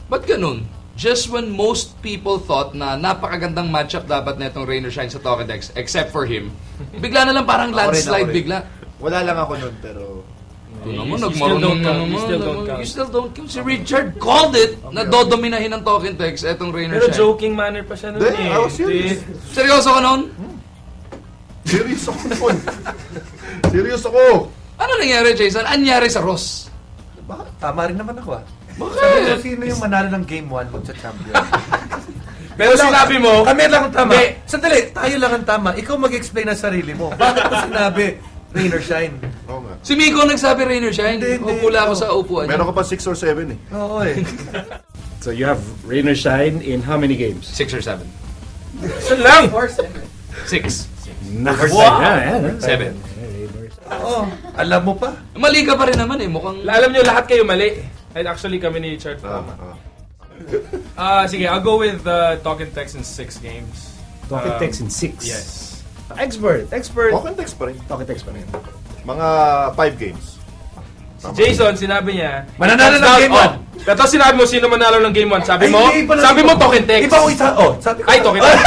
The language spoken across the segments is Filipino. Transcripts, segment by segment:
Ba't ganun? Just when most people thought na napakagandang matchup dapat na itong Rain or Shine sa Talk and Text, except for him, bigla na lang parang landslide bigla. Wala lang ako nun, pero... You still don't count. Si Richard called it na dodominahin ng Talk and Text etong Rain or Shine. Pero joking manner pa siya nun I was serious. Seryoso ka nun? Serious ako nun. Serious ako. Ano nangyari, Jason? Anyari sa Ross? Bakit? Tama rin naman ako Bakit? Sabi ko, sino yung manalo ng Game 1 magsa-champion? Pero sinabi mo, kami lang ang tama. Sandali, tayo lang ang tama. Ikaw mag-explain ang sarili mo. Bakit mo sinabi Rain or Shine? Oo nga. Si Miko nagsabi Rain or Shine. Upula ako sa upuan. Meron ka pa 6 or 7 eh. Oo eh. So you have Rain or Shine in how many games? 6 or 7. Saan lang? 6. Wow! 7. Oo, alam mo pa. Mali ka pa rin naman eh. Mukhang... Alam nyo, lahat kayo mali. And actually, kami ni Richard. Sige, I'll go with Talk and Text in 6 games. Talk and Text in 6? Yes. Expert. Talk and Text pa rin. Talk and Text pa rin. Mga 5 games. Si Jason, sinabi niya, mananalo ng Game 1. Pero sinabi mo, sino manalo ng Game 1? Sabi mo, Talk and Text. Iba ko isa. Sabi ko. Ay, Talk and Text.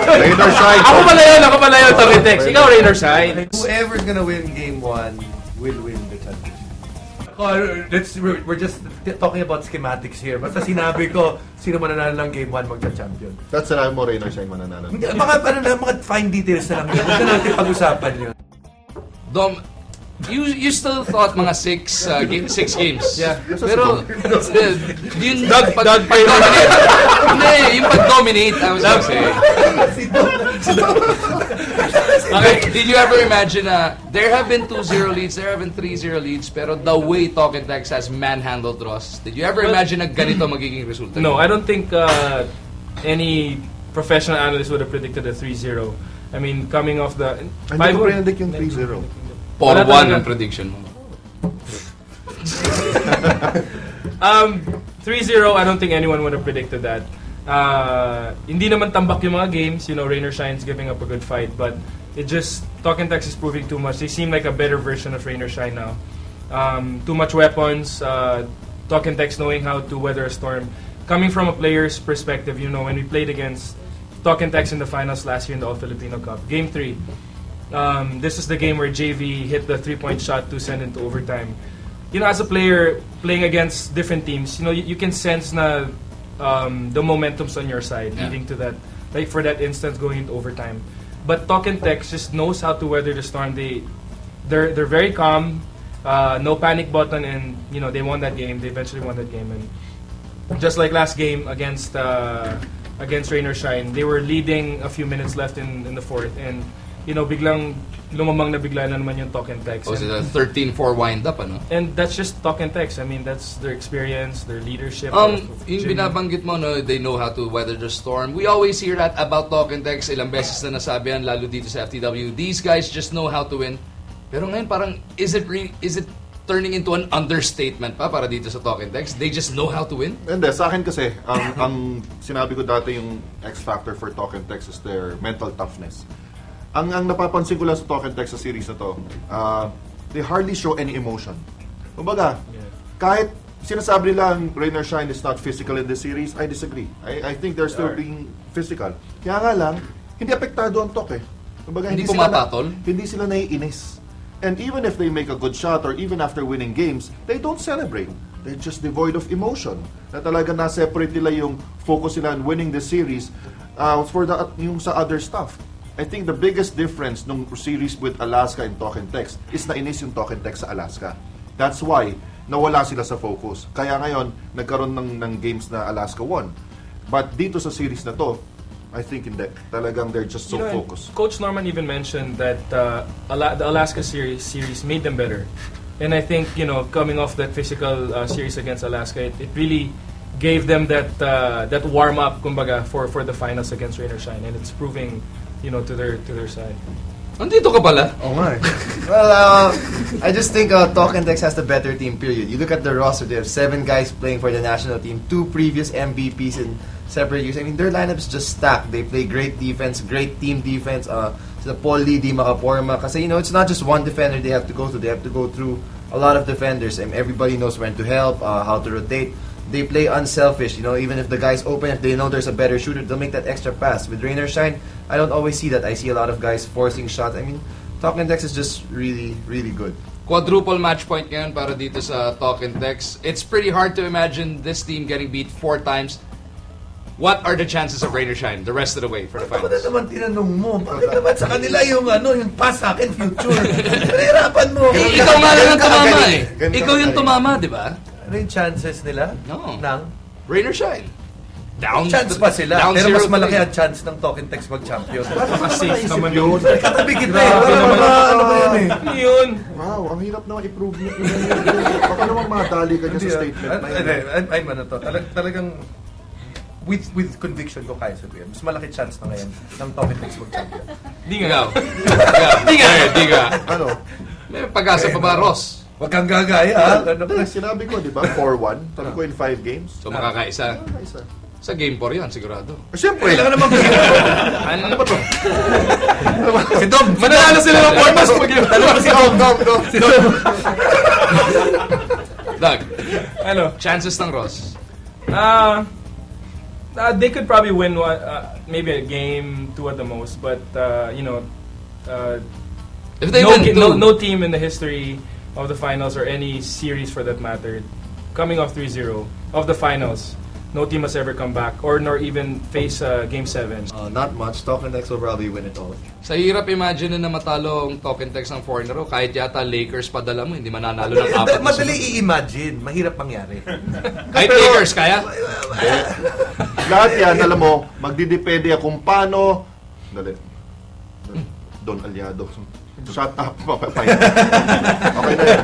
Rain or Shine. Ako pala yun, Talk and Text. Ikaw, Rain or Shine. Whoever's gonna win Game 1 will win the championship. We're just talking about schematics here. Basta sinabi ko, sino mananalo ng Game 1 magcha-champion. That's sinabi mo, Rain or Shine mananalo. Mga fine details na lang yun. Huwag na natin pag-usapan yun. Dom, you still thought mga 6 games. Yeah. Pero, yung pag-dominate. Hindi, yung pag-dominate, I was gonna say. Okay, did you ever imagine there have been 2-0 leads, there have been 3-0 leads, pero the way Talk and Text has manhandled Ross, did you ever imagine na ganito magiging resulta? No, I don't think any professional analyst would have predicted a 3-0. I mean, coming off the... Hindi ko predict yung 3-0. 4-1 ang prediction mo. 3-0, I don't think anyone would have predicted that. Hindi naman tambak yung mga games, Rain or Shine's giving up a good fight, but it just, Talk and Text is proving too much. They seem like a better version of Rain or Shine now. Too much weapons, Talk and Text knowing how to weather a storm. Coming from a player's perspective, when we played against Talk and Text in the finals last year in the All-Filipino Cup, Game 3, this is the game where JV hit the 3-point shot to send into overtime. As a player playing against different teams, you can sense na the momentum's on your side, leading to that, like for that instance, going into overtime. But Talk and Text just knows how to weather the storm. They're very calm, no panic button, and they won that game. They eventually won that game, and just like last game against Rain or Shine, they were leading a few minutes left in the fourth, and biglang lumamang na bigla na naman yung Talk and Text. Was it a 13-4 wind-up, ano? And that's just Talk and Text. I mean, that's their experience, their leadership. Yung binabanggit mo, they know how to weather the storm. We always hear that about Talk and Text. Ilang beses na nasabi yan, lalo dito sa FTW. These guys just know how to win. Pero ngayon, parang, is it turning into an understatement pa para dito sa Talk and Text? They just know how to win? Hindi, sa akin kasi, ang sinabi ko dati yung X factor for Talk and Text is their mental toughness. Ang napapansin ko lang sa Talk and Text sa series na to, they hardly show any emotion. Kumbaga, kahit sinasabi nila ang Rain or Shine is not physical in this series, I disagree. I think they're still being physical. Kaya nga lang, hindi apektado ang Talk eh. Kumbaga, hindi pumapatol? Hindi sila naiinis. And even if they make a good shot or even after winning games, they don't celebrate. They're just devoid of emotion. Na talaga na-separate nila yung focus nila on winning the series for yung sa other stuff. I think the biggest difference nung series with Alaska and Talk and Text is nainis yung Talk and Text sa Alaska. That's why nawala sila sa focus. Kaya ngayon, nagkaroon ng games na Alaska won. But dito sa series na to, I think hindi. Talagang they're just so focused. Coach Norman even mentioned that the Alaska series made them better. And I think, coming off that physical series against Alaska, it really gave them that warm-up, kumbaga, for the finals against Rain or Shine. And it's proving to their side. Andito ka pala? Oo nga. Well, I just think Talk and Text has the better team, period. You look at the roster, they have 7 guys playing for the national team, 2 previous MVPs in separate years. I mean, their lineups just stacked. They play great defense, great team defense. Sila Paul Lee, di makaporma. Kasi, it's not just one defender they have to go through. They have to go through a lot of defenders, and everybody knows when to help, how to rotate. they play unselfish. You know, even if the guy's open, if they know there's a better shooter, they'll make that extra pass. With Rain or Shine, I don't always see that. I see a lot of guys forcing shots. I mean, Talking Text is just really, really good. Quadruple match point ngayon para dito sa Talking Text. It's pretty hard to imagine this team getting beat 4 times. What are the chances of Rain or Shine the rest of the way for the Bakit finals? naman tinanong mo? Bakit naman sa kanila yung yung pass sa akin, future? Nahirapan mo. Ikaw nga lang ang tumama kagaling. eh. Ganun Ikaw yung kagaling. tumama, di ba? Ano yung chances nila? No. Nang? Rain or Shine. Down. Chance pa sila. Down Pero mas 0-3. malaki ang chance ng Talking Text mag-champion. Safe naman yun? yun. Kakabigit na Grabe eh. naman. Ano ba yan eh? Ano yun? Wow, ang hirap naman i-prove niya. Baka naman madali ka niya sa statement na yun. Ay, ano to. Talagang with conviction ko kaya sabihin. Mas malaki chance na ngayon ng Talking Text mag-champion. Di Ikaw. nga. Di nga. Di nga. Ano? May pag-asa pa ba, Ross? Huwag kang gagaya, ha? Ano Hindi, sinabi ko, di ba? 4-1. Sabi ko in 5 games. So makakaisa. Isa. Sa game 4 yan, sigurado. Siyempre. Kailangan naman Ano ba to? Si Dom, Mananalo sila ng Bournemouth pag yun. Doug, Ano? chances ng Ross. They could probably win one, maybe a game, 2 at the most. But If they win two, no team in the history of the finals or any series for that matter, coming off 3-0 of the finals, no team has ever come back or nor even face Game 7. Not much. Talking Text will probably win it all. sa hirap imagine na matalo ang Talking Text ng 4 in a row, kahit yata Lakers padala mo, hindi mananalo ng 4 na Madali sunod. i-imagine. Mahirap mangyari. Kahit Lakers, kaya? Lahat yan, alam mo, magdidepende kung paano... Dali. Don Aliado. Shut up. Okay na yan.